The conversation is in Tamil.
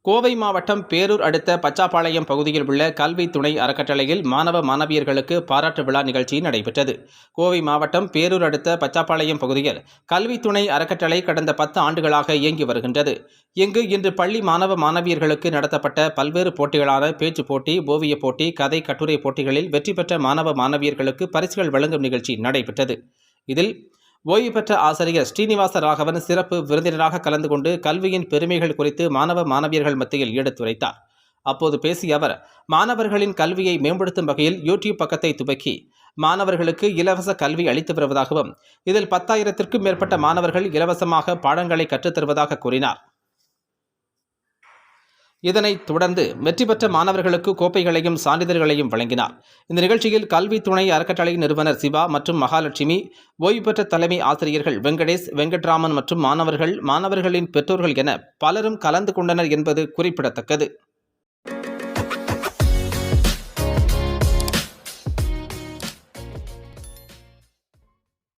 கோவை மாவட்டம் பேரூர் அடுத்த பச்சாப்பாளையம் பகுதியில் உள்ள கல்வி துணை அறக்கட்டளையில் மாணவ மாணவியர்களுக்கு பாராட்டு விழா நிகழ்ச்சி நடைபெற்றது. கோவை மாவட்டம் பேரூர் அடுத்த பச்சாப்பாளையம் பகுதியில் கல்வி துணை அறக்கட்டளை கடந்த 10 ஆண்டுகளாக இயங்கி வருகின்றது. இங்கு இன்று பள்ளி மாணவ மாணவியர்களுக்கு நடத்தப்பட்ட பல்வேறு போட்டிகளான பேச்சுப் போட்டி, ஓவியப் போட்டி, கதை, கட்டுரை போட்டிகளில் வெற்றி பெற்ற மாணவ மாணவியர்களுக்கு பரிசுகள் வழங்கும் நிகழ்ச்சி நடைபெற்றது. இதில் ஓய்வு பெற்ற ஆசிரியர் ஸ்ரீனிவாச ராகவன் சிறப்பு விருந்தினராக கலந்து கொண்டு கல்வியின் பெருமைகள் குறித்து மாணவ மாணவியர்கள் மத்தியில் எடுத்துரைத்தார். அப்போது பேசிய அவர், மாணவர்களின் கல்வியை மேம்படுத்தும் வகையில் யூடியூப் பக்கத்தை துவக்கி மாணவர்களுக்கு இலவச கல்வி அளித்து வருவதாகவும், இதில் 10,000க்கும் மேற்பட்ட மாணவர்கள் இலவசமாக பாடங்களை கற்றுத்தருவதாக கூறினார். இதனைத் தொடர்ந்து வெற்றி பெற்ற மாணவர்களுக்கு கோப்பைகளையும் சான்றிதழ்களையும் வழங்கினார். இந்த நிகழ்ச்சியில் கல்வி துணை அறக்கட்டளை நிறுவனர் சிவா மற்றும் மகாலட்சுமி, ஓய்வு பெற்ற தலைமை ஆசிரியர்கள் வெங்கடேஷ், வெங்கட்ராமன் மற்றும் மாணவர்களின் பெற்றோர்கள் என பலரும் கலந்து கொண்டனர் என்பது குறிப்பிடத்தக்கது.